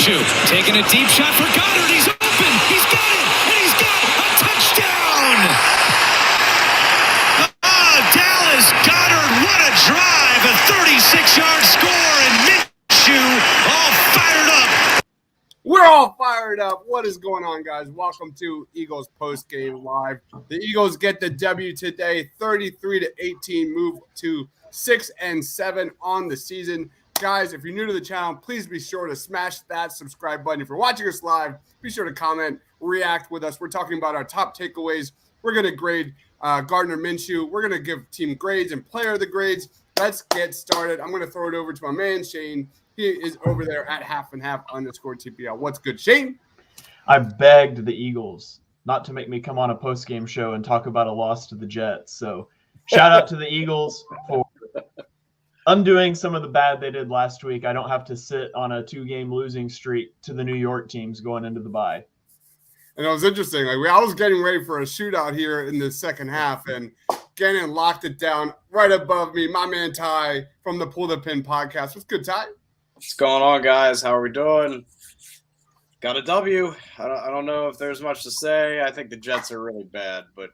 Minshew taking a deep shot for Gardner. He's open. He's got it. And he's got a touchdown. Dallas Goddard, what a drive. A 36-yard score. And Minshew all fired up. We're all fired up. What is going on, guys? Welcome to Eagles Postgame Live. The Eagles get the W today, 33-18, move to 6-7 on the season. Guys, if you're new to the channel, please be sure to smash that subscribe button. If you're watching us live, be sure to comment, react with us. We're talking about our top takeaways. We're going to grade Gardner Minshew. We're going to give team grades and player the grades. Let's get started. I'm going to throw it over to my man, Shane. He is over there at @halfandhalf_TPL. What's good, Shane? I begged the Eagles not to make me come on a post-game show and talk about a loss to the Jets. So shout out to the Eagles for undoing some of the bad they did last week. I don't have to sit on a 2-game losing streak to the New York teams going into the bye. And it was interesting. I was getting ready for a shootout here in the second half, and Gannon locked it down right above me. My man Ty from the Pull the Pin podcast. What's good, Ty? What's going on, guys? How are we doing? Got a W. I don't know if there's much to say. I think the Jets are really bad, but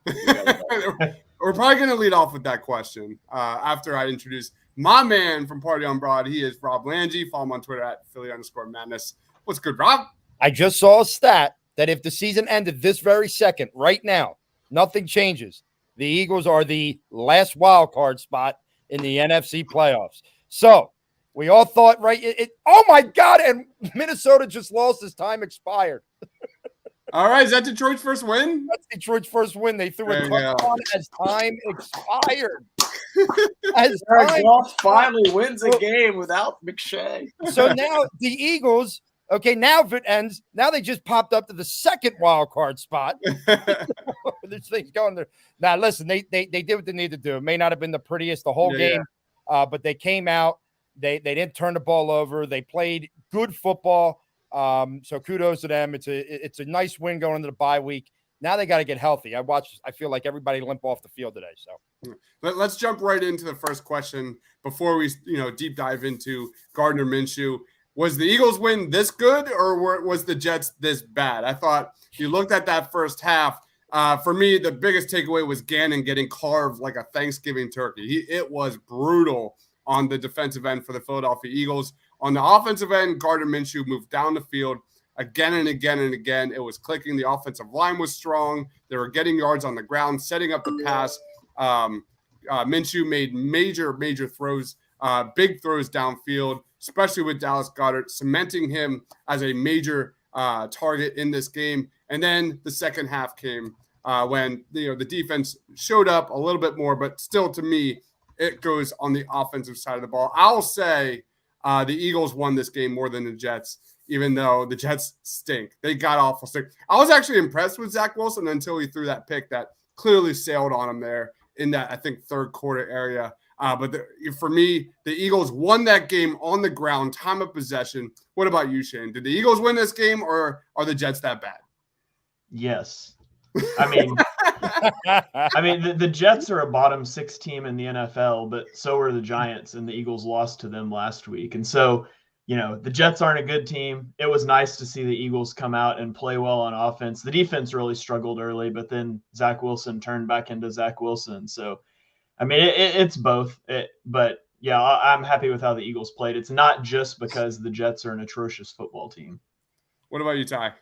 we're probably going to lead off with that question after I introduce my man from Party on Broad. He is Rob Lange. Follow him on Twitter at Philly_Madness. What's good, Rob? I just saw a stat that if the season ended this very second, right now, nothing changes. The Eagles are the last wild card spot in the NFC playoffs. So we all thought, right? Oh, my God. And Minnesota just lost as time expired. All right. Is that Detroit's first win? That's Detroit's first win. They threw a touchdown as time expired. Goff finally wins a game without McShay. So now the Eagles, okay, now if it ends, now they just popped up to the second wild card spot. This thing's going there. Now, listen, they did what they needed to do. It may not have been the prettiest the whole game, but they came out. They didn't turn the ball over. They played good football. So kudos to them. It's a nice win going into the bye week. Now they got to get healthy. I feel like everybody limp off the field today. So let's jump right into the first question before we deep dive into Gardner Minshew. Was the Eagles win this good, or was the Jets this bad? I thought you looked at that first half. For me, the biggest takeaway was Gannon getting carved like a Thanksgiving turkey. It was brutal on the defensive end for the Philadelphia Eagles. On the offensive end, Gardner Minshew moved down the field again and again and again. It was clicking. The offensive line was strong. They were getting yards on the ground, setting up the pass. Minshew made major throws, big throws downfield, especially with Dallas Goedert, cementing him as a major target in this game. And then the second half came when the defense showed up a little bit more, but still, to me, it goes on the offensive side of the ball. I'll say the Eagles won this game more than the Jets, even though the Jets stink. They got awful stink. I was actually impressed with Zach Wilson until he threw that pick that clearly sailed on him there in that, I think, third quarter area. But for me, the Eagles won that game on the ground, time of possession. What about you, Shane? Did the Eagles win this game, or are the Jets that bad? Yes. I mean, the Jets are a bottom 6 team in the NFL, but so are the Giants, and the Eagles lost to them last week. And so, the Jets aren't a good team. It was nice to see the Eagles come out and play well on offense. The defense really struggled early, but then Zach Wilson turned back into Zach Wilson. So, I mean, it's both. But, yeah, I'm happy with how the Eagles played. It's not just because the Jets are an atrocious football team. What about you, Ty?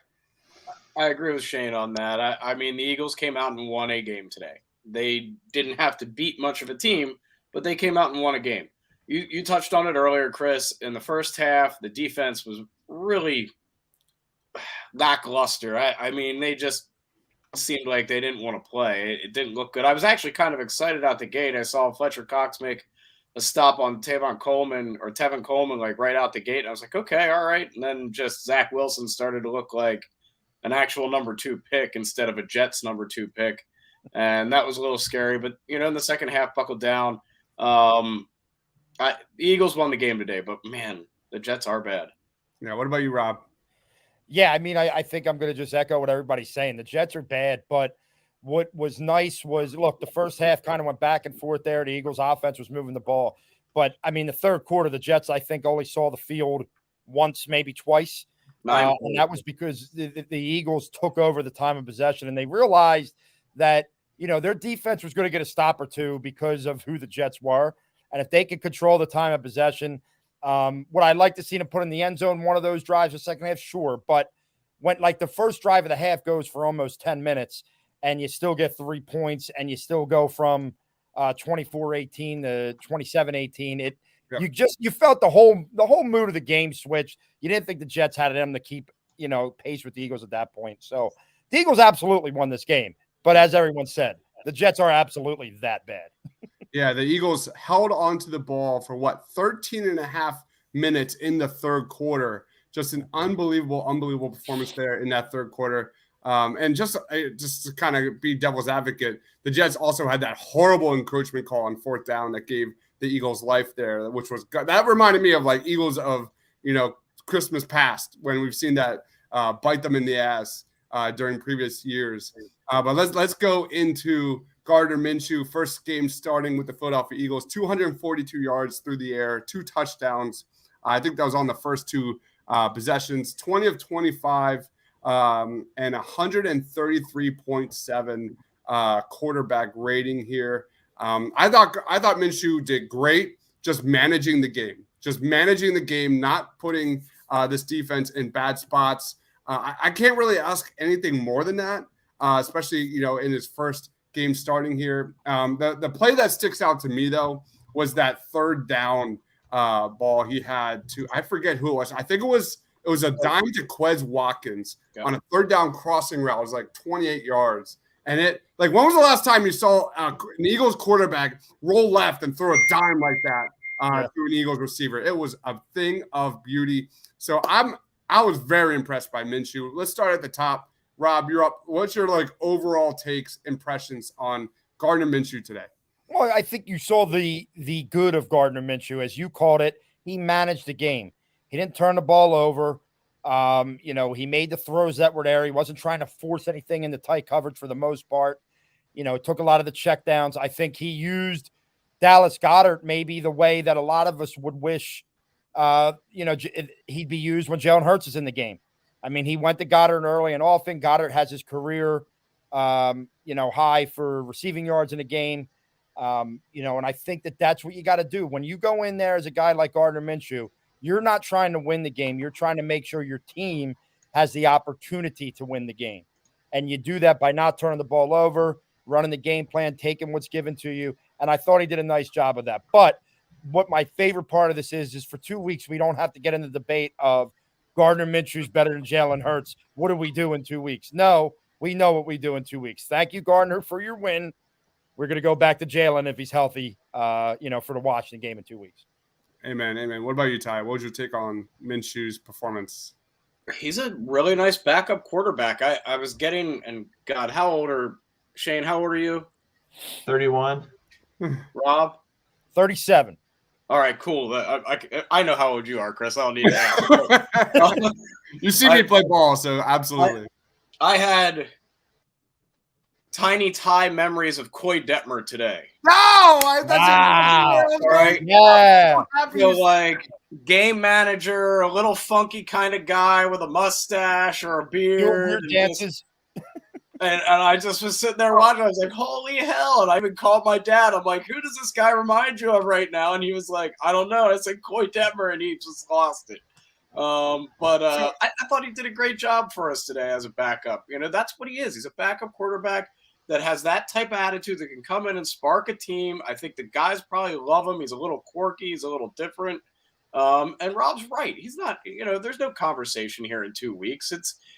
I agree with Shane on that. I mean, the Eagles came out and won a game today. They didn't have to beat much of a team, but they came out and won a game. You touched on it earlier, Chris. In the first half, the defense was really lackluster. I mean, they just seemed like they didn't want to play. It didn't look good. I was actually kind of excited out the gate. I saw Fletcher Cox make a stop on Tevin Coleman like right out the gate. And I was like, okay, all right. And then just Zach Wilson started to look like an actual number 2 pick instead of a Jets number 2 pick. And that was a little scary, but in the second half buckled down. The Eagles won the game today, but man, the Jets are bad. Yeah. What about you, Rob? Yeah, I mean, I think I'm going to just echo what everybody's saying. The Jets are bad, but what was nice was, look, the first half kind of went back and forth there. The Eagles offense was moving the ball. But, I mean, the third quarter, the Jets, I think, only saw the field once, maybe twice. And that was because the Eagles took over the time of possession, and they realized that, their defense was going to get a stop or two because of who the Jets were. And if they could control the time of possession, would I like to see them put in the end zone one of those drives the second half? Sure. But when like the first drive of the half goes for almost 10 minutes and you still get 3 points and you still go from 24-18 to 27-18, you felt the whole mood of the game switched. You didn't think the Jets had it in them to keep, pace with the Eagles at that point. So the Eagles absolutely won this game. But as everyone said, the Jets are absolutely that bad. Yeah, the Eagles held onto the ball for 13 and a half minutes in the third quarter. Just an unbelievable performance there in that third quarter. And just to kind of be devil's advocate, the Jets also had that horrible encroachment call on fourth down that gave the Eagles life there, that reminded me of like Eagles of, Christmas past, when we've seen that bite them in the ass during previous years. But let's go into Gardner Minshew, first game starting with the Philadelphia Eagles, 242 yards through the air, 2 touchdowns. I think that was on the first 2 possessions, 20 of 25, and 133.7 quarterback rating here. I thought Minshew did great just managing the game, not putting this defense in bad spots. I can't really ask anything more than that, especially, in his first game starting here. The play that sticks out to me, though, was that third down ball he had to, I forget who it was. I think it was a dime to Quez Watkins on a third down crossing route. It was like 28 yards. And when was the last time you saw an Eagles quarterback roll left and throw a dime like that to an Eagles receiver? It was a thing of beauty. So I was very impressed by Minshew. Let's start at the top. Rob, you're up. What's your overall impressions on Gardner Minshew today? Well, I think you saw the good of Gardner Minshew, as you called it. He managed the game. He didn't turn the ball over. He made the throws that were there. He wasn't trying to force anything into tight coverage for the most part. Took a lot of the checkdowns. I think he used Dallas Goedert maybe the way that a lot of us would wish, he'd be used when Jalen Hurts is in the game. I mean, he went to Goddard early and often. Goddard has his career, high for receiving yards in a game. And I think that's what you got to do. When you go in there as a guy like Gardner Minshew, you're not trying to win the game. You're trying to make sure your team has the opportunity to win the game. And you do that by not turning the ball over, running the game plan, taking what's given to you. And I thought he did a nice job of that. But what my favorite part of this is for 2 weeks, we don't have to get into the debate of Gardner Minshew's better than Jalen Hurts. What do we do in 2 weeks? No, we know what we do in 2 weeks. Thank you, Gardner, for your win. We're going to go back to Jalen if he's healthy, for the Washington game in 2 weeks. Amen. What about you, Ty? What was your take on Minshew's performance? He's a really nice backup quarterback. I was getting, and God, Shane, how old are you? 31. Rob? 37. All right, cool. I know how old you are, Chris. I don't need to ask. You see me play ball, so absolutely. I had tiny Ty memories of Coy Detmer today. No, right? Yeah. Game manager, a little funky kind of guy with a mustache or a beard. Dances. And I just was sitting there watching. I was like, holy hell. And I even called my dad. I'm like, who does this guy remind you of right now? And he was like, I don't know. I said, Coy Detmer, and he just lost it. I thought he did a great job for us today as a backup. That's what he is. He's a backup quarterback that has that type of attitude that can come in and spark a team. I think the guys probably love him. He's a little quirky. He's a little different. And Rob's right. He's not, there's no conversation here in 2 weeks.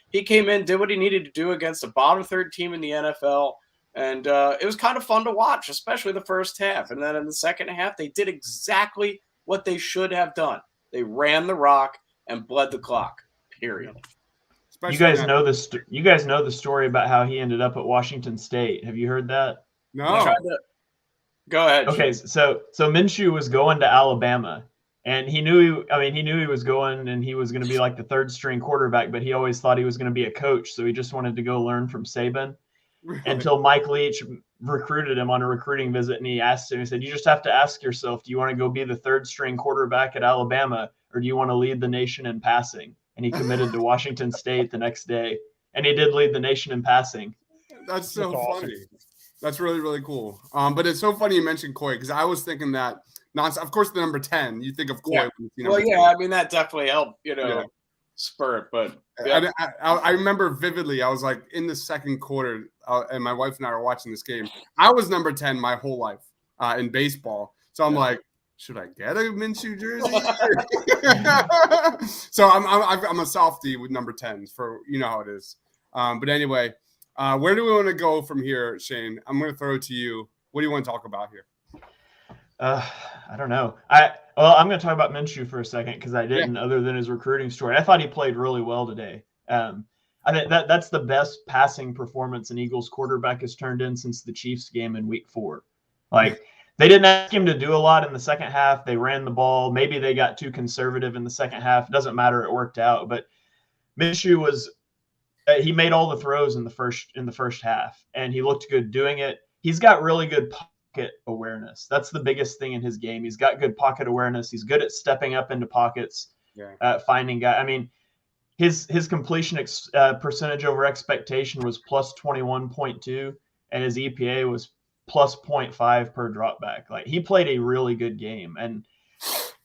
He came in, did what he needed to do against a bottom third team in the NFL. And it was kind of fun to watch, especially the first half. And then in the second half, they did exactly what they should have done. They ran the rock and bled the clock, period. You guys know the story about how he ended up at Washington State. Have you heard that? No. Go ahead. Okay, so Minshew was going to Alabama, and he knew he was going, and he was going to be like the third string quarterback, but he always thought he was going to be a coach, so he just wanted to go learn from Saban. Really? Until Mike Leach recruited him on a recruiting visit, and he asked him, he said, you just have to ask yourself, do you want to go be the third string quarterback at Alabama, or do you want to lead the nation in passing? and he committed to Washington State the next day. And he did lead the nation in passing. That's so That's awesome. funny. That's really, really cool. But it's so funny you mentioned Coy because I was thinking that of course the number 10. You think of Coy. Yeah. When you see Well, number yeah, 10. I mean that definitely helped, Yeah. spur it. But yeah. I remember vividly. I was like in the second quarter, and my wife and I were watching this game. I was number 10 my whole life in baseball, so I'm like, should I get a Minshew jersey? So I'm a softie with number 10s for how it is. But anyway, where do we want to go from here, Shane? I'm going to throw it to you. What do you want to talk about here? I don't know. I'm going to talk about Minshew for a second because I didn't, other than his recruiting story. I thought he played really well today. I think that's the best passing performance an Eagles quarterback has turned in since the Chiefs game in Week 4. Like they didn't ask him to do a lot in the second half. They ran the ball. Maybe they got too conservative in the second half. It doesn't matter. It worked out. But Minshew he made all the throws in the first half, and he looked good doing it. He's got really good pocket awareness. That's the biggest thing in his game. He's got good pocket awareness. He's good at stepping up into pockets, finding guys. I mean, his completion percentage over expectation was plus 21.2, and his EPA was plus 0.5 per dropback. Like he played a really good game, and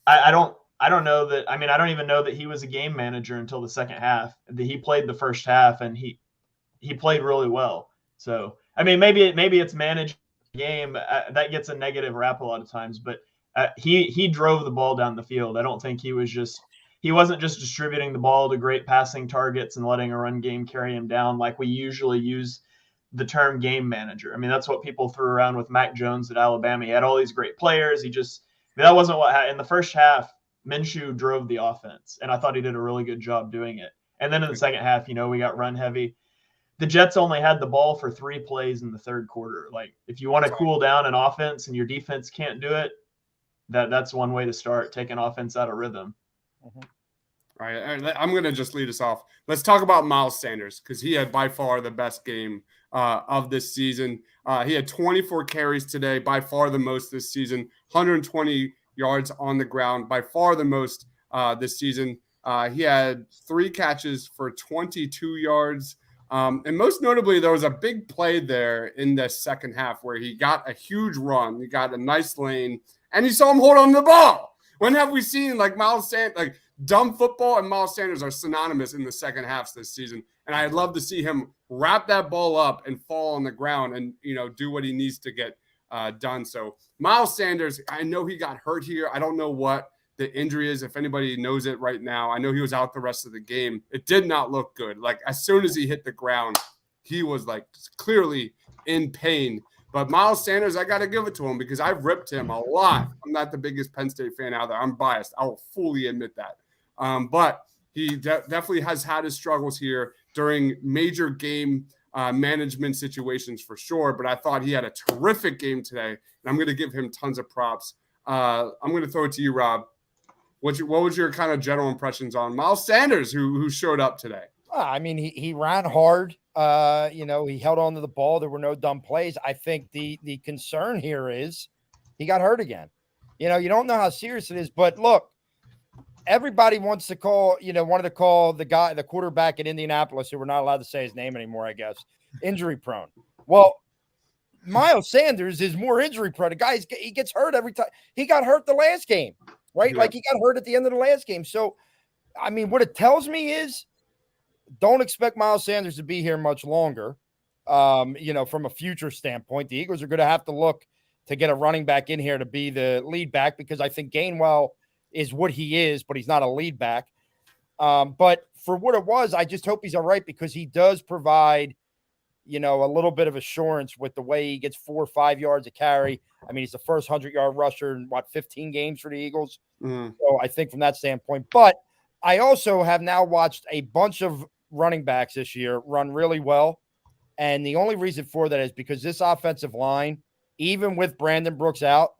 I don't know that. I mean, I don't even know that he was a game manager until the second half. He played the first half, and he played really well. So, I mean, maybe it's managed game that gets a negative rap a lot of times, but he drove the ball down the field. I don't think he wasn't just distributing the ball to great passing targets and letting a run game carry him down like we usually use the term game manager. I mean, that's what people threw around with Mac Jones at Alabama. He had all these great players. That wasn't what happened. In the first half, Minshew drove the offense, and I thought he did a really good job doing it. And then in the second half, we got run heavy. The Jets only had the ball for 3 plays in the third quarter. Like, if you want to cool down an offense and your defense can't do it, that's one way to start, taking offense out of rhythm. All right, I'm going to just lead us off. Let's talk about Miles Sanders because he had by far the best game of this season. He had 24 carries today, by far the most this season, 120 yards on the ground, by far the most this season. He had 3 catches for 22 yards. And most notably, there was a big play there in the second half where he got a huge run. He got a nice lane, and you saw him hold on to the ball. When have we seen Miles Sanders, dumb football and Miles Sanders are synonymous in the second halves this season. And I'd love to see him wrap that ball up and fall on the ground and, do what he needs to get done. So Miles Sanders, I know he got hurt here. I don't know what the injury is. If anybody knows it right now, I know he was out the rest of the game. It did not look good. As soon as he hit the ground, he was clearly in pain. But Miles Sanders, I got to give it to him because I've ripped him a lot. I'm not the biggest Penn State fan out there. I'm biased. I will fully admit that. But he definitely has had his struggles here during major game management situations for sure. But I thought he had a terrific game today, and I'm going to give him tons of props. I'm going to throw it to you, Rob. What was your kind of general impressions on Miles Sanders, who showed up today? I mean, he ran hard. He held on to the ball. There were no dumb plays. I think the concern here is he got hurt again. You don't know how serious it is, but look, everybody wanted to call the quarterback in Indianapolis, who we're not allowed to say his name anymore, I guess, injury prone. Well, Miles Sanders is more injury prone. The guy, he gets hurt every time. He got hurt the last game, right? Yeah. He got hurt at the end of the last game. So, I mean, what it tells me is don't expect Miles Sanders to be here much longer. From a future standpoint, the Eagles are going to have to look to get a running back in here to be the lead back because I think Gainwell is what he is, but he's not a lead back. But for what it was, I just hope he's all right because he does provide, a little bit of assurance with the way he gets 4 or 5 yards a carry. I mean, he's the first 100-yard rusher in 15 games for the Eagles. Mm. So I think from that standpoint, but I also have now watched a bunch of running backs this year run really well. And the only reason for that is because this offensive line, even with Brandon Brooks out,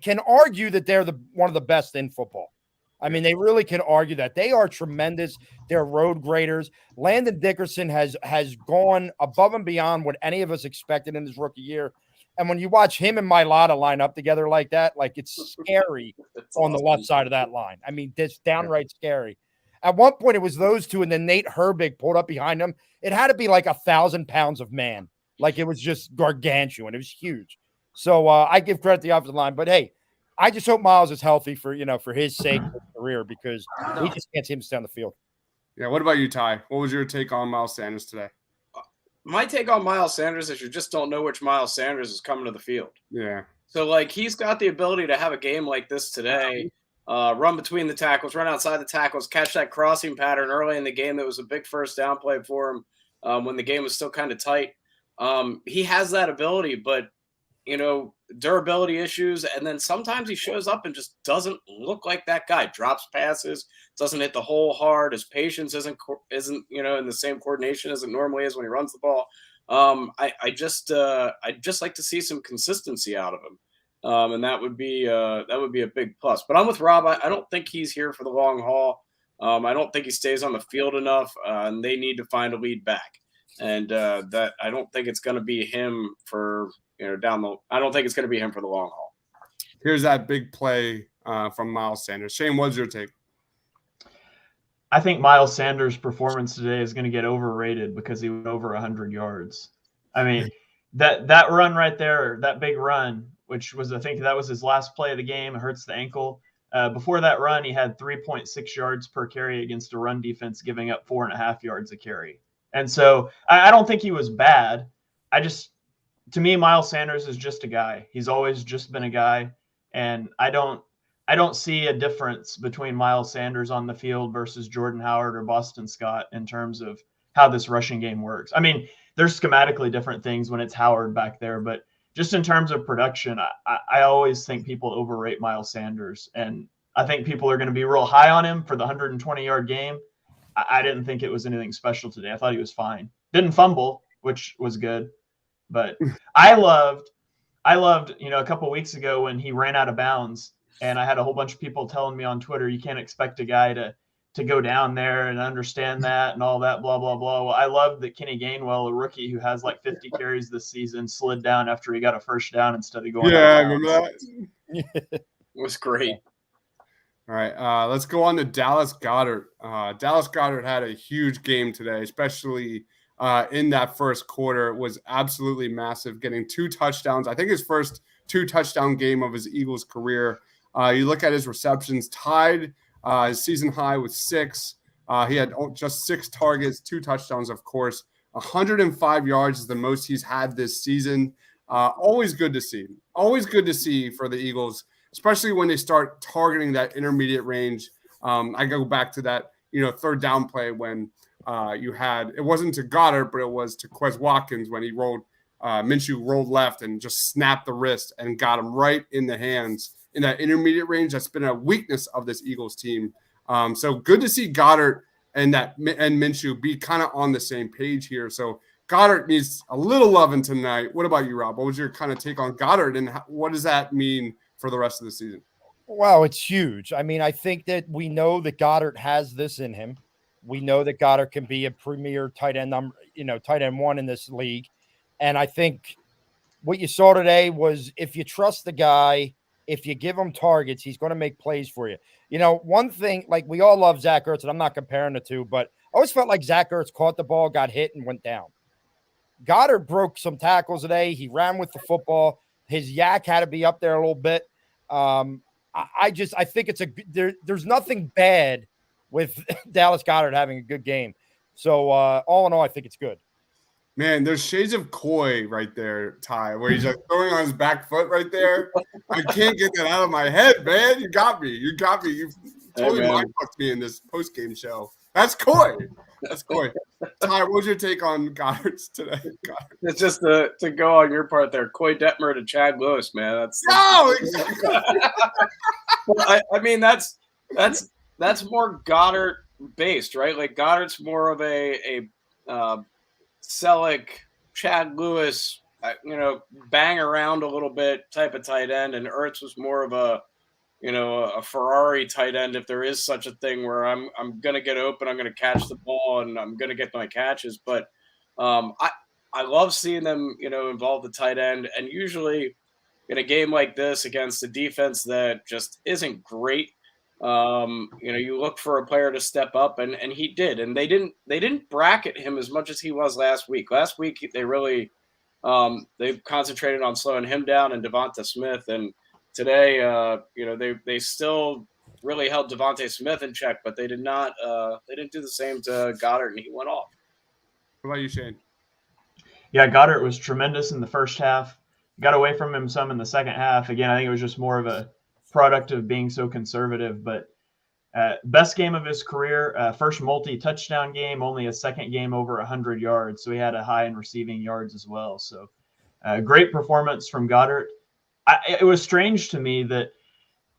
can argue that they're one of the best in football. I mean, they really can argue that. They are tremendous. They're road graders. Landon Dickerson has gone above and beyond what any of us expected in his rookie year. And when you watch him and Mailata line up together like that, it's scary on the left side of that line. I mean, it's downright scary. At one point, it was those two, and then Nate Herbig pulled up behind him. It had to be like 1,000 pounds of man. Like it was just gargantuan. It was huge. So I give credit to the offensive line. But hey, I just hope Miles is healthy for his sake, his career, because we just can't see him stay on the field. Yeah. What about you, Ty? What was your take on Miles Sanders today? My take on Miles Sanders is you just don't know which Miles Sanders is coming to the field. Yeah. So, like, he's got the ability to have a game like this today, run between the tackles, run outside the tackles, catch that crossing pattern early in the game that was a big first down play for him when the game was still kind of tight. He has that ability, but, durability issues. And then sometimes he shows up and just doesn't look like that guy. Drops passes, doesn't hit the hole hard. His patience isn't in the same coordination as it normally is when he runs the ball. I'd just like to see some consistency out of him. And that would be a big plus. But I'm with Rob. I don't think he's here for the long haul. I don't think he stays on the field enough, and they need to find a lead back. And that I don't think it's going to be him for I don't think it's going to be him for the long haul. Here's that big play from Miles Sanders. Shane, what's your take? I think Miles Sanders' performance today is going to get overrated because he went over 100 yards. I mean, that run right there, that big run, which was, I think that was his last play of the game. It hurts the ankle. Before that run, he had 3.6 yards per carry against a run defense, giving up 4.5 yards a carry. And so I don't think he was bad. To me, Miles Sanders is just a guy. He's always just been a guy. And I don't see a difference between Miles Sanders on the field versus Jordan Howard or Boston Scott in terms of how this rushing game works. I mean, there's schematically different things when it's Howard back there, but just in terms of production, I always think people overrate Miles Sanders. And I think people are going to be real high on him for the 120-yard game. I didn't think it was anything special today. I thought he was fine. Didn't fumble, which was good. But I loved, a couple of weeks ago when he ran out of bounds, and I had a whole bunch of people telling me on Twitter, you can't expect a guy to go down there and understand that and all that, blah, blah, blah. Well, I love that Kenny Gainwell, a rookie who has like 50 carries this season, slid down after he got a first down instead of going out of I bounds. remember that. It was great. All right, let's go on to Dallas Goedert. Dallas Goedert had a huge game today, especially in that first quarter. It was absolutely massive, getting 2 touchdowns. I think his first 2-touchdown game of his Eagles career. You look at his receptions, tied his season high with 6. He had just 6 targets, 2 touchdowns, of course. 105 yards is the most he's had this season. Always good to see. Always good to see for the Eagles, especially when they start targeting that intermediate range. I go back to that, third down play when it wasn't to Goddard, but it was to Quez Watkins when he Minshew rolled left and just snapped the wrist and got him right in the hands in that intermediate range. That's been a weakness of this Eagles team. So good to see Goddard and Minshew be kind of on the same page here. So Goddard needs a little loving tonight. What about you, Rob? What was your kind of take on Goddard, and what does that mean for the rest of the season? Wow, it's huge. I mean, I think that we know that Goddard has this in him. We know that Goddard can be a premier tight end tight end 1 in this league. And I think what you saw today was if you trust the guy, if you give him targets, he's going to make plays for you. One thing, like we all love Zach Ertz, and I'm not comparing the two, but I always felt like Zach Ertz caught the ball, got hit, and went down. Goddard broke some tackles today. He ran with the football. His yak had to be up there a little bit. I think there's nothing bad with Dallas Goedert having a good game. So all in all, I think it's good. Man, there's shades of Coy right there, Ty, where he's like throwing on his back foot right there. I can't get that out of my head, man. You got me. You totally mind-fucked me in this post-game show. That's Coy. That's Coy. Ty, what was your take on Goddard's today? Goddard. It's just to go on your part there. Coy Detmer to Chad Lewis, man. Exactly. I mean, that's more Goddard based, right? Like Goddard's more of a Selleck, Chad Lewis, bang around a little bit type of tight end, and Ertz was more of a Ferrari tight end, if there is such a thing, where I'm gonna get open, I'm gonna catch the ball, and I'm gonna get my catches. But I love seeing them, involve the tight end, and usually in a game like this against a defense that just isn't great, You look for a player to step up, and he did. And they didn't bracket him as much as he was last week. Last week they really they concentrated on slowing him down and Devonta Smith. And today, they still really held Devonta Smith in check, but they didn't do the same to Goddard, and he went off. What about you, Shane? Yeah, Goddard was tremendous in the first half. Got away from him some in the second half. Again, I think it was just more of a product of being so conservative. But best game of his career, first multi-touchdown game, only a second game over 100 yards. So he had a high in receiving yards as well. So great performance from Goddard. It was strange to me that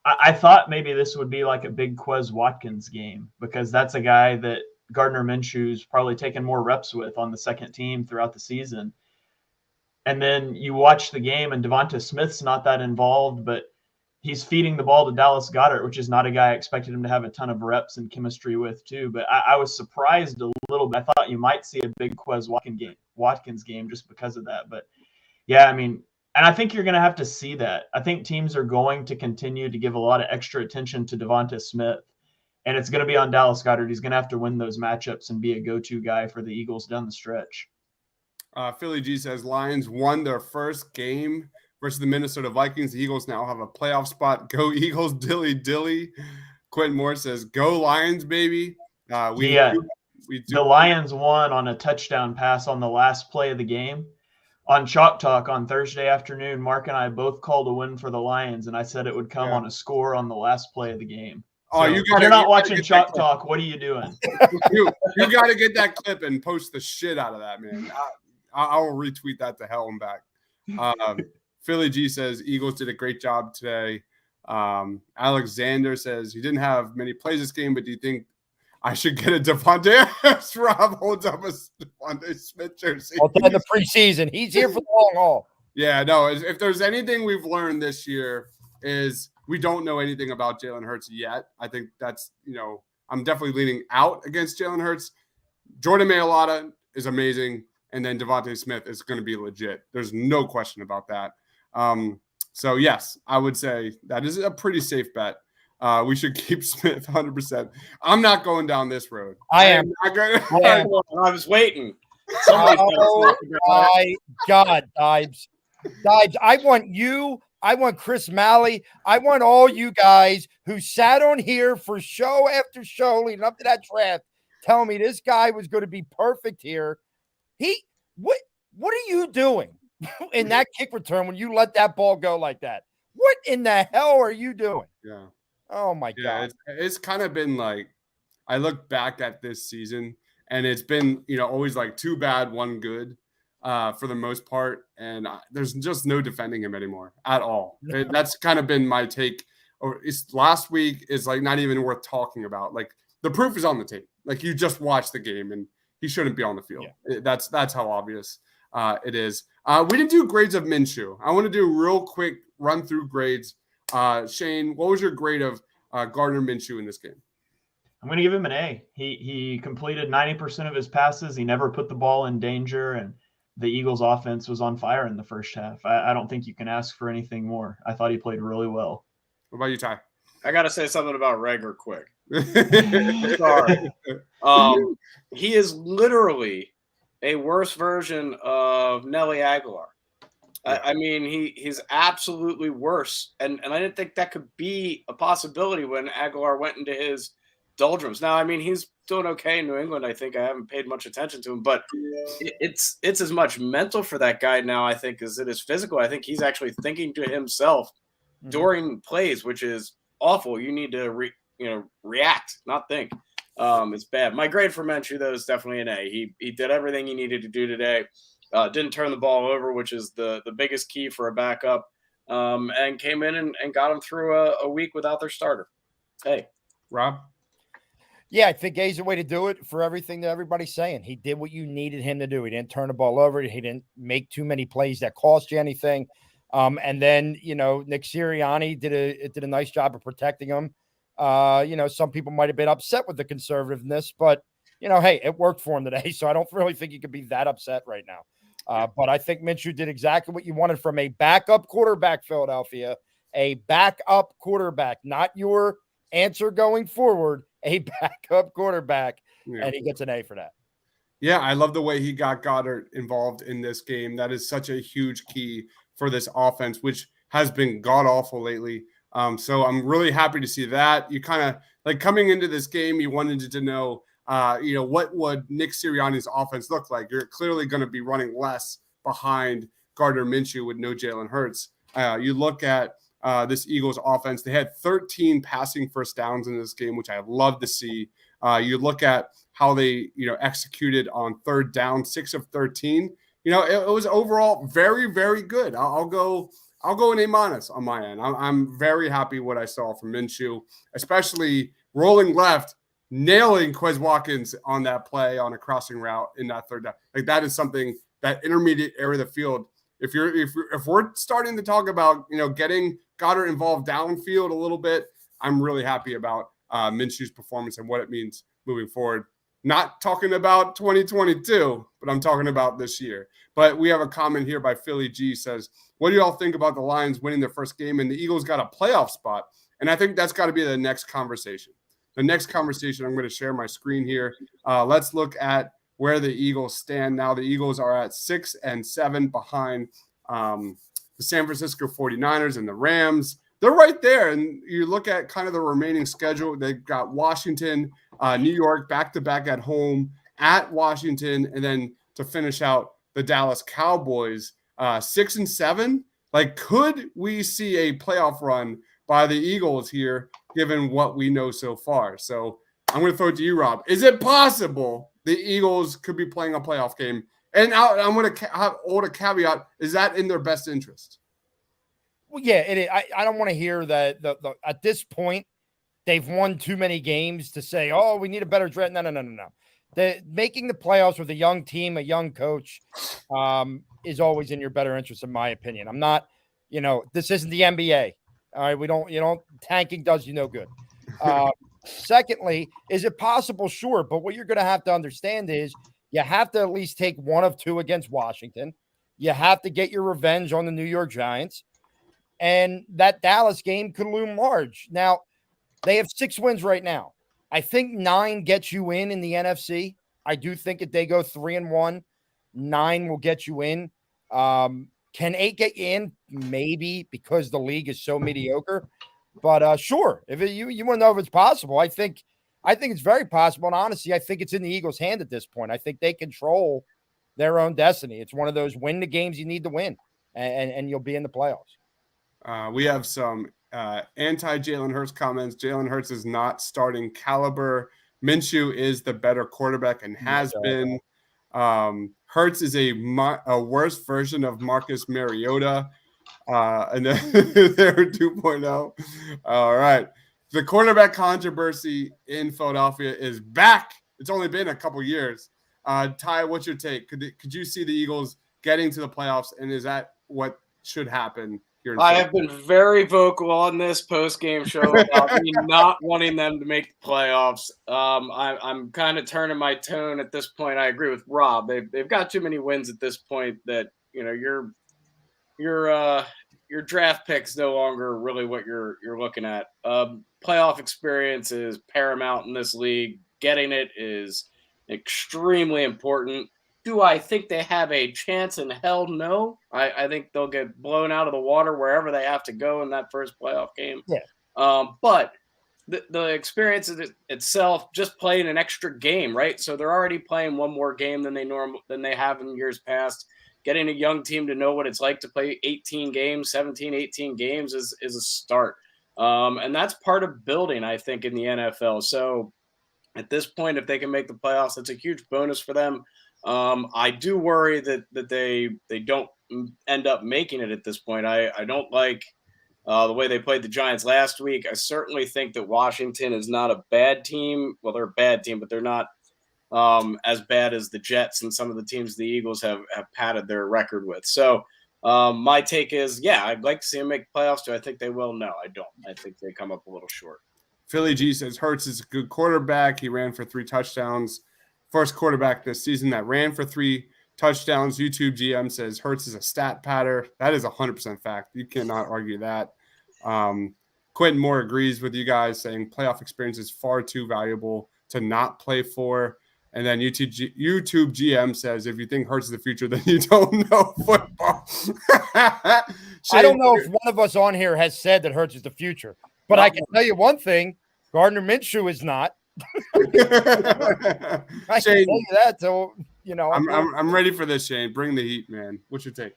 I thought maybe this would be like a big Quez Watkins game, because that's a guy that Gardner Minshew's probably taken more reps with on the second team throughout the season. And then you watch the game and Devonta Smith's not that involved, but he's feeding the ball to Dallas Goedert, which is not a guy I expected him to have a ton of reps and chemistry with too. But I was surprised a little bit. I thought you might see a big Quez Watkins game just because of that. But yeah, I mean, and I think you're going to have to see that. I think teams are going to continue to give a lot of extra attention to Devonta Smith, and it's going to be on Dallas Goedert. He's going to have to win those matchups and be a go-to guy for the Eagles down the stretch. Philly G says Lions won their first game versus the Minnesota Vikings. The Eagles now have a playoff spot. Go Eagles, dilly dilly. Quentin Moore says, go Lions, baby. The Lions won on a touchdown pass on the last play of the game. On Chalk Talk on Thursday afternoon, Mark and I both called a win for the Lions, and I said it would come on a score on the last play of the game. So you're not watching Chalk Talk. What are you doing? you got to get that clip and post the shit out of that, man. I will retweet that to hell and back. Philly G says Eagles did a great job today. Alexander says he didn't have many plays this game, but do you think I should get a Devontae? Rob holds up a Devontae Smith jersey. I'll tell the preseason. He's here for the long haul. Yeah, no. If there's anything we've learned this year is we don't know anything about Jalen Hurts yet. I think that's, I'm definitely leaning out against Jalen Hurts. Jordan Mailata is amazing, and then Devontae Smith is going to be legit. There's no question about that. So yes, I would say that is a pretty safe bet. We should keep Smith 100%. I'm not going down this road. I am. I was waiting. Oh my God, Dibes. I want you. I want Chris Malley. I want all you guys who sat on here for show after show leading up to that draft telling me this guy was going to be perfect here. What are you doing in that kick return when you let that ball go like that? What in the hell are you doing? Yeah. Oh my God. It's kind of been like, I look back at this season and it's been, always like two bad, one good for the most part. And there's just no defending him anymore at all. That's kind of been my take. Or last week is like not even worth talking about. Like the proof is on the tape. Like you just watch the game and he shouldn't be on the field. Yeah. That's how obvious it is. We didn't do grades of Minshew. I want to do a real quick run through grades. Shane, what was your grade of Gardner Minshew in this game? I'm going to give him an A. He completed 90% of his passes. He never put the ball in danger, and the Eagles' offense was on fire in the first half. I don't think you can ask for anything more. I thought he played really well. What about you, Ty? I got to say something about Reagor quick. Sorry. He is literally a worse version of Nelly Aguilar. I mean, he's absolutely worse. And I didn't think that could be a possibility when Aguilar went into his doldrums. Now, I mean, he's doing okay in New England. I think I haven't paid much attention to him, but it's as much mental for that guy now, I think, as it is physical. I think he's actually thinking to himself during plays, which is awful. You need to react, not think. It's bad. My grade for Minshew, though, is definitely an A. He did everything he needed to do today. Didn't turn the ball over, which is the biggest key for a backup, and came in and got them through a week without their starter. Hey, Rob? Yeah, I think A's the way to do it for everything that everybody's saying. He did what you needed him to do. He didn't turn the ball over. He didn't make too many plays that cost you anything. And then, Nick Sirianni did a nice job of protecting him. Some people might have been upset with the conservativeness, but, hey, it worked for him today. So I don't really think you could be that upset right now. But I think Minshew did exactly what you wanted from a backup quarterback, Philadelphia, a backup quarterback, not your answer going forward, a backup quarterback, Yeah. and he gets an A for that. Yeah, I love the way he got Goddard involved in this game. That is such a huge key for this offense, which has been god awful lately. So I'm really happy to see that. You kind of like coming into this game, you wanted to know, what would Nick Sirianni's offense look like? You're clearly going to be running less behind Gardner Minshew with no Jalen Hurts. You look at this Eagles offense; they had 13 passing first downs in this game, which I love to see. You look at how they, executed on third down, 6 of 13. It was overall very, very good. I'll go an A- on my end. I'm very happy what I saw from Minshew, especially rolling left, nailing Quez Watkins on that play on a crossing route in that third down. Like that is something, that intermediate area of the field. If we're starting to talk about, getting Goddard involved downfield a little bit, I'm really happy about Minshew's performance and what it means moving forward. Not talking about 2022, but I'm talking about this year. But we have a comment here by Philly G says, what do y'all think about the Lions winning their first game and the Eagles got a playoff spot? And I think that's got to be the next conversation. The next conversation, I'm going to share my screen here. Let's look at where the Eagles stand now. The Eagles are at 6-7 behind the San Francisco 49ers and the Rams. They're right there. And you look at kind of the remaining schedule. They've got Washington, New York, back-to-back at home, at Washington, and then to finish out the Dallas Cowboys, 6-7. Like, could we see a playoff run by the Eagles here, given what we know so far? So I'm going to throw it to you, Rob. Is it possible the Eagles could be playing a playoff game? And I'm going to hold a caveat. Is that in their best interest? Well, yeah, it is. I don't want to hear that at this point they've won too many games to say, oh, we need a better draft. No. Making the playoffs with a young team, a young coach, is always in your better interest, in my opinion. I'm not, this isn't the NBA. All right, tanking does you no good. Secondly, is it possible? Sure, but what you're going to have to understand is you have to at least take one of two against Washington. You have to get your revenge on the New York Giants. And that Dallas game could loom large. Now, they have 6 wins right now. I think 9 gets you in the NFC. I do think if they go 3-1, 9 will get you in. Can 8 get you in? Maybe, because the league is so mediocre. But sure, if you want to know if it's possible, I think it's very possible. And honestly, I think it's in the Eagles' hand at this point. I think they control their own destiny. It's one of those win the games you need to win, and you'll be in the playoffs. We have some anti-Jalen Hurts comments. Jalen Hurts is not starting caliber. Minshew is the better quarterback and has been. Hurts is a worse version of Marcus Mariota. And then they're 2.0. All right. The quarterback controversy in Philadelphia is back. It's only been a couple years. Ty, what's your take? Could you see the Eagles getting to the playoffs, and is that what should happen? I have been very vocal on this post-game show about me not wanting them to make the playoffs. I'm kind of turning my tone at this point. I agree with Rob. They've got too many wins at this point that your draft pick's no longer really what you're looking at. Playoff experience is paramount in this league. Getting it is extremely important. Do I think they have a chance in hell? No. I think they'll get blown out of the water wherever they have to go in that first playoff game. Yeah. But the experience itself, just playing an extra game, right? So they're already playing one more game than they have in years past. Getting a young team to know what it's like to play 18 games, 17, 18 games is a start. And that's part of building, I think, in the NFL. So at this point, if they can make the playoffs, that's a huge bonus for them. I do worry that they don't end up making it at this point. I don't like the way they played the Giants last week. I certainly think that Washington is not a bad team. Well, they're a bad team, but they're not as bad as the Jets and some of the teams the Eagles have padded their record with. So my take is, yeah, I'd like to see them make playoffs. Do I think they will? No, I don't. I think they come up a little short. Philly G says Hurts is a good quarterback. He ran for 3 touchdowns. First quarterback this season that ran for 3 touchdowns. YouTube GM says Hurts is a stat patter. That is 100% fact. You cannot argue that. Quentin Moore agrees with you guys, saying playoff experience is far too valuable to not play for. And then YouTube GM says, if you think Hurts is the future, then you don't know football. I don't know if one of us on here has said that Hurts is the future, but I can tell you one thing: Gardner Minshew is not. I can tell you that. So I'm ready for this, Shane. Bring the heat, man. What's your take?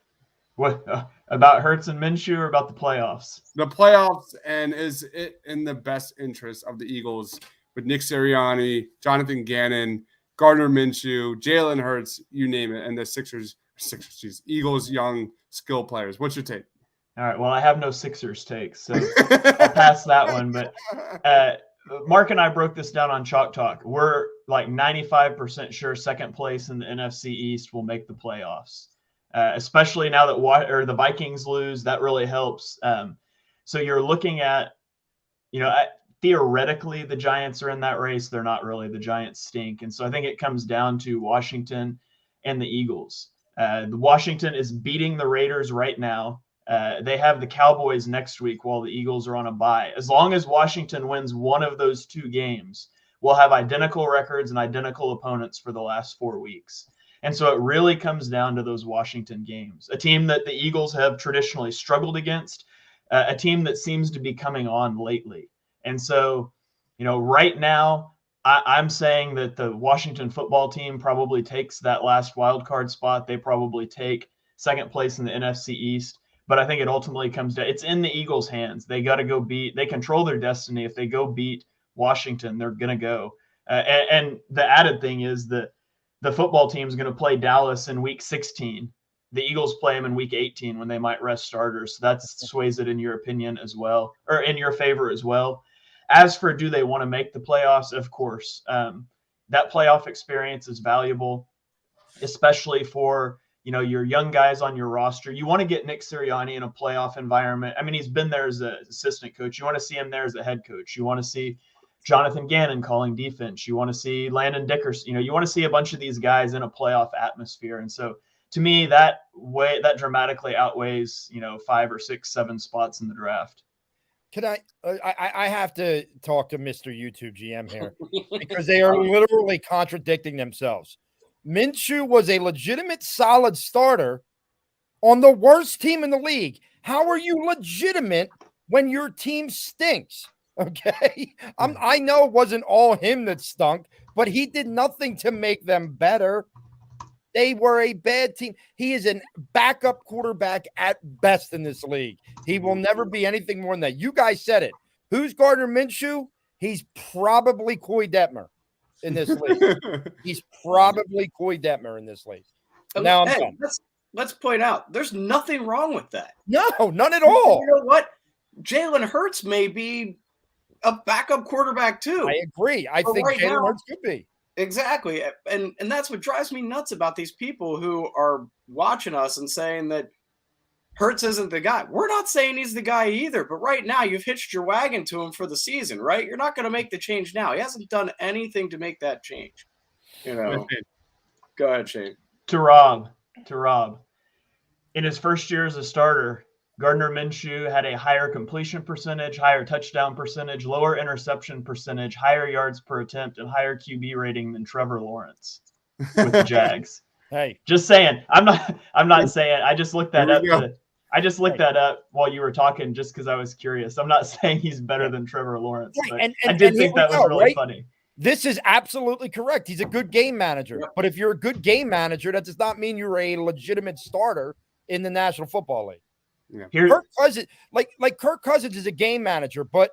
What about Hurts and Minshew, or about the playoffs? The playoffs, and is it in the best interest of the Eagles with Nick Sirianni, Jonathan Gannon, Gardner Minshew, Jalen Hurts, you name it, and the Eagles young skill players? What's your take? All right. Well, I have no Sixers takes, so I'll pass that one. But Mark and I broke this down on Chalk Talk. We're like 95% sure second place in the NFC East will make the playoffs, especially now that the Vikings lose. That really helps. So you're looking at, theoretically the Giants are in that race. They're not really. The Giants stink. And so I think it comes down to Washington and the Eagles. Washington is beating the Raiders right now. They have the Cowboys next week while the Eagles are on a bye. As long as Washington wins one of those two games, we'll have identical records and identical opponents for the last 4 weeks. And so it really comes down to those Washington games, a team that the Eagles have traditionally struggled against, a team that seems to be coming on lately. And so, right now, I'm saying that the Washington football team probably takes that last wild card spot. They probably take second place in the NFC East. But I think it ultimately comes down. It's in the Eagles' hands. They got to go they control their destiny. If they go beat Washington, they're going to go. And the added thing is that the football team is going to play Dallas in week 16. The Eagles play them in week 18 when they might rest starters. So that sways it in your opinion as well, or in your favor as well. As for do they want to make the playoffs? Of course. That playoff experience is valuable, especially for your young guys on your roster. You want to get Nick Sirianni in a playoff environment. I mean, he's been there as an assistant coach. You want to see him there as a head coach. You want to see Jonathan Gannon calling defense. You want to see Landon Dickerson. You want to see a bunch of these guys in a playoff atmosphere. And so to me, that dramatically outweighs, 5 or 6, 7 spots in the draft. Can I have to talk to Mr. YouTube GM here because they are literally contradicting themselves. Minshew was a legitimate solid starter on the worst team in the league. How are you legitimate when your team stinks? Okay. I know it wasn't all him that stunk, but he did nothing to make them better. They were a bad team. He is a backup quarterback at best in this league. He will never be anything more than that. You guys said it. Who's Gardner Minshew? He's probably Coy Detmer in this league. He's probably Coy Detmer in this league. Now I'm done. Let's point out there's nothing wrong with that. No, none at all. You know what? Jalen Hurts may be a backup quarterback too. I agree. I think Jalen Hurts could be. Exactly. And that's what drives me nuts about these people who are watching us and saying that Hurts isn't the guy. We're not saying he's the guy either, but right now you've hitched your wagon to him for the season, right? You're not going to make the change now. He hasn't done anything to make that change. Go ahead, Shane. To Rob. In his first year as a starter, Gardner Minshew had a higher completion percentage, higher touchdown percentage, lower interception percentage, higher yards per attempt, and higher QB rating than Trevor Lawrence with the Jags. Hey, just saying. I'm not saying. I just looked that up. I just looked that up while you were talking, just because I was curious. I'm not saying he's better than Trevor Lawrence. Right. But I did think that was really funny. This is absolutely correct. He's a good game manager. Yep. But if you're a good game manager, that does not mean you're a legitimate starter in the National Football League. Yeah. Kirk Cousins, like Kirk Cousins is a game manager, but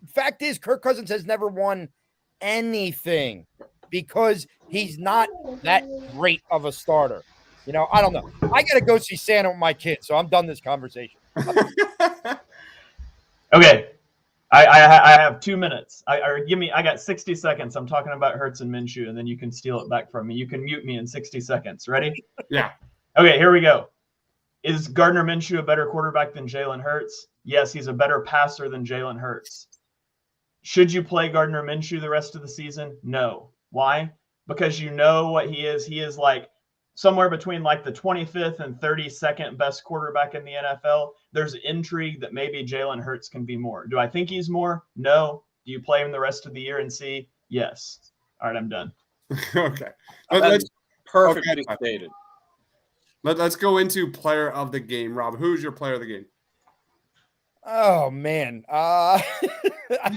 the fact is Kirk Cousins has never won anything because he's not that great of a starter. I don't know. I got to go see Santa with my kids, so I'm done this conversation. Okay. I have 2 minutes. I got 60 seconds. I'm talking about Hurts and Minshew, and then you can steal it back from me. You can mute me in 60 seconds. Ready? Yeah. Okay, here we go. Is Gardner Minshew a better quarterback than Jalen Hurts? Yes, he's a better passer than Jalen Hurts. Should you play Gardner Minshew the rest of the season? No. Why? Because you know what he is. He is like somewhere between like the 25th and 32nd best quarterback in the NFL. There's intrigue that maybe Jalen Hurts can be more. Do I think he's more? No. Do you play him the rest of the year and see? Yes. All right, I'm done. Okay. That's perfectly stated. Let's go into player of the game. Rob, who's your player of the game? Oh man, I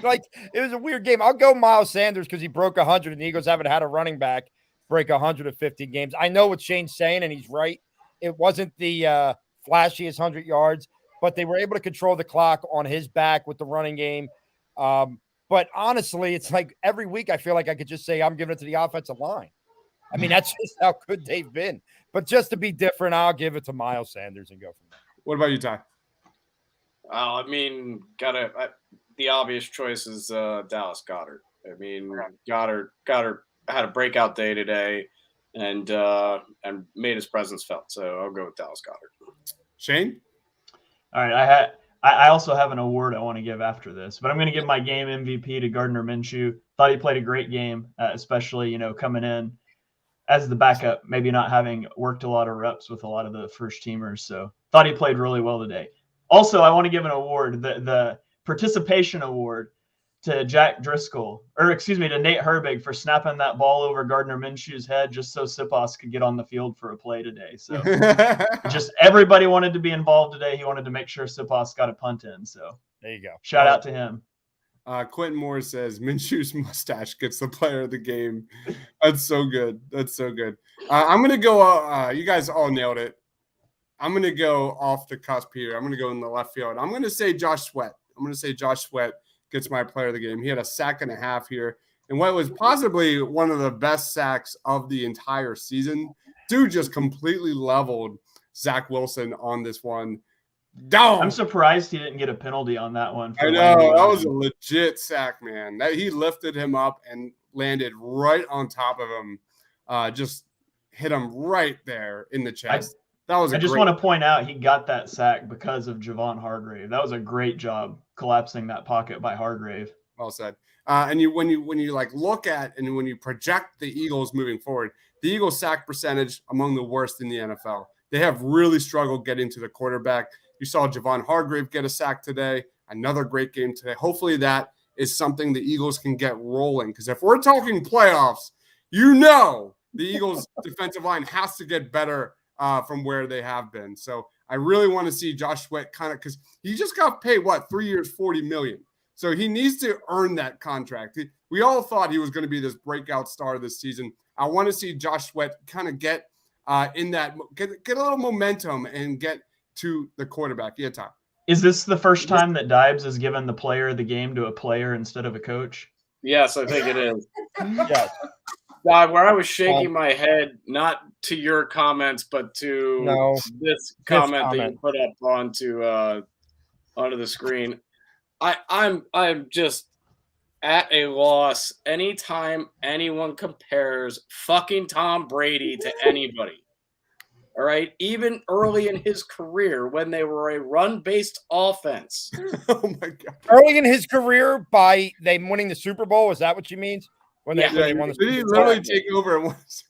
like it was a weird game. I'll go Miles Sanders because he broke 100, and the Eagles haven't had a running back break 150 games. I know what Shane's saying, and he's right. It wasn't the flashiest 100 yards, but they were able to control the clock on his back with the running game. But honestly, it's like every week I feel like I could just say I'm giving it to the offensive line. I mean, that's just how good they've been. But just to be different, I'll give it to Miles Sanders and go from there. What about you, Ty? I mean, the obvious choice is Dallas Goedert. I mean, Goddard had a breakout day today and made his presence felt. So I'll go with Dallas Goedert. Shane? All right, I also have an award I want to give after this, but I'm going to give my game MVP to Gardner Minshew. Thought he played a great game, especially, coming in as the backup, maybe not having worked a lot of reps with a lot of the first teamers. So thought he played really well today. Also, I want to give an award, the participation award to Jack Driscoll, to Nate Herbig for snapping that ball over Gardner Minshew's head just so Siposs could get on the field for a play today. So just everybody wanted to be involved today. He wanted to make sure Siposs got a punt in. So there you go. Shout out to him. Quentin Moore says Minshew's mustache gets the player of the game. That's so good. That's so good. I'm going to go, you guys all nailed it. I'm going to go off the cusp here. I'm going to go in the left field. I'm going to say Josh Sweat. Gets my player of the game. He had a sack and a half here. And what was possibly one of the best sacks of the entire season. Dude just completely leveled Zach Wilson on this one. Down. I'm surprised he didn't get a penalty on that one. I know. That was a legit sack, man. He lifted him up and landed right on top of him. Just hit him right there in the chest. I just want to point out he got that sack because of Javon Hargrave. That was a great job collapsing that pocket by Hargrave. Well said. And when you like look at and when you project the Eagles moving forward, the Eagles sack percentage among the worst in the NFL. They have really struggled getting to the quarterback. You saw Javon Hargrave get a sack today. Another great game today. Hopefully that is something the Eagles can get rolling. Because if we're talking playoffs, the Eagles defensive line has to get better from where they have been. So I really want to see Josh Sweat because he just got paid, 3 years, $40 million. So he needs to earn that contract. We all thought he was going to be this breakout star this season. I want to see Josh Sweat kind of get in that, get a little momentum and get to the quarterback. Yeah, Tom. Is this the first time that Dibes has given the player of the game to a player instead of a coach? Yes, I think it is. Yes. Where I was shaking my head, not to your comments, but to this comment that you put up onto the screen. I'm just at a loss anytime anyone compares fucking Tom Brady to anybody. All right, even early in his career when they were a run-based offense. Oh my God! Early in his career by them winning the Super Bowl, is that what you mean? When they won the Super Bowl? Did he literally take over at once?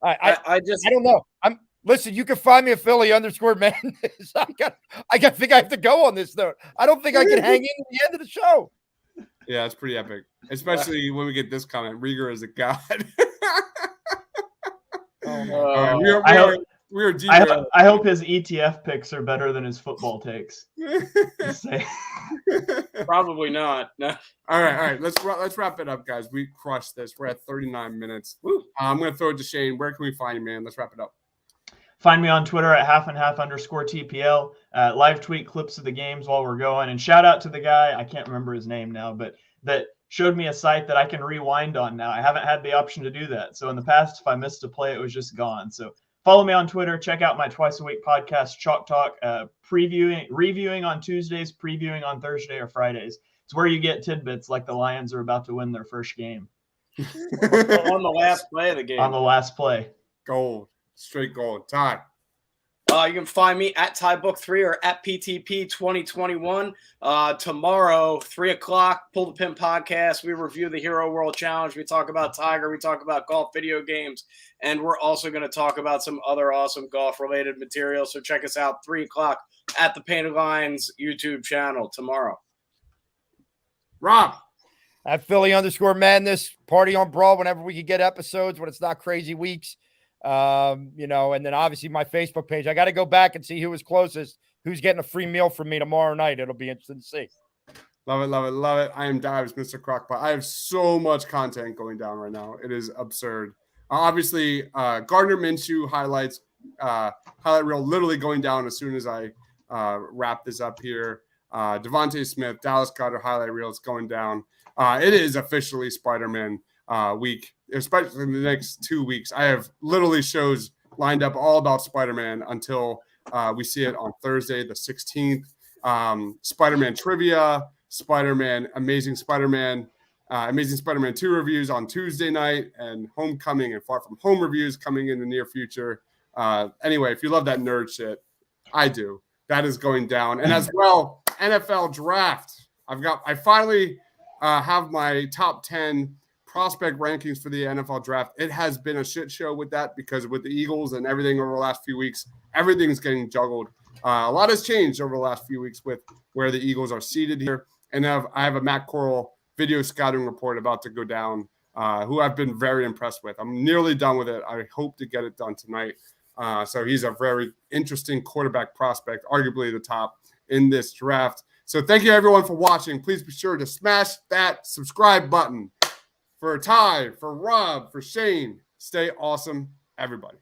I don't know. Listen. You can find me at Philly _man. I think I have to go on this though. I don't think I can hang in to the end of the show. Yeah, it's pretty epic, especially when we get this comment. Rieger is a god. I hope his ETF picks are better than his football takes. Probably not. No. All right. Let's wrap it up, guys. We crushed this. We're at 39 minutes. I'm going to throw it to Shane. Where can we find you, man? Let's wrap it up. Find me on Twitter at @halfandhalf_TPL. Live tweet clips of the games while we're going. And shout out to the guy, I can't remember his name now, but that showed me a site that I can rewind on now. I haven't had the option to do that. So in the past, if I missed a play, it was just gone. So follow me on Twitter. Check out my twice-a-week podcast, Chalk Talk, reviewing on Tuesdays, previewing on Thursday or Fridays. It's where you get tidbits like the Lions are about to win their first game. On the last play of the game. On the last play. Gold. Straight gold. Todd. You can find me at TyBook3 or at PTP2021. Tomorrow, 3 o'clock, Pull the Pin podcast. We review the Hero World Challenge. We talk about Tiger. We talk about golf video games. And we're also going to talk about some other awesome golf-related material. So check us out 3 o'clock at the Painted Lines YouTube channel tomorrow. Rob. At Philly_madness, party on Brawl whenever we can get episodes when it's not crazy weeks. And then obviously my Facebook page. I got to go back and see who was closest, who's getting a free meal from me tomorrow night. It'll be interesting to see. Love it, love it, love it. I am Dives, Mr. Crockpot. I have so much content going down right now. It is absurd. Obviously, Gardner Minshew highlights, highlight reel literally going down as soon as I wrap this up here. Devontae Smith, Dallas Goedert highlight reel is going down. It is officially Spider-Man week, especially in the next 2 weeks. I have literally shows lined up all about Spider-Man until we see it on Thursday, the 16th. Spider-Man trivia, Amazing Spider-Man 2 reviews on Tuesday night, and Homecoming and Far From Home reviews coming in the near future. Anyway, if you love that nerd shit, I do. That is going down. And as well, NFL draft. I finally have my top 10 prospect rankings for the NFL draft. It has been a shit show with that because with the Eagles and everything over the last few weeks, everything's getting juggled. A lot has changed over the last few weeks with where the Eagles are seated here. And I have a Matt Corral video scouting report about to go down, who I've been very impressed with. I'm nearly done with it. I hope to get it done tonight. So he's a very interesting quarterback prospect, arguably the top in this draft. So thank you, everyone, for watching. Please be sure to smash that subscribe button. For Ty, for Rob, for Shane, stay awesome, everybody.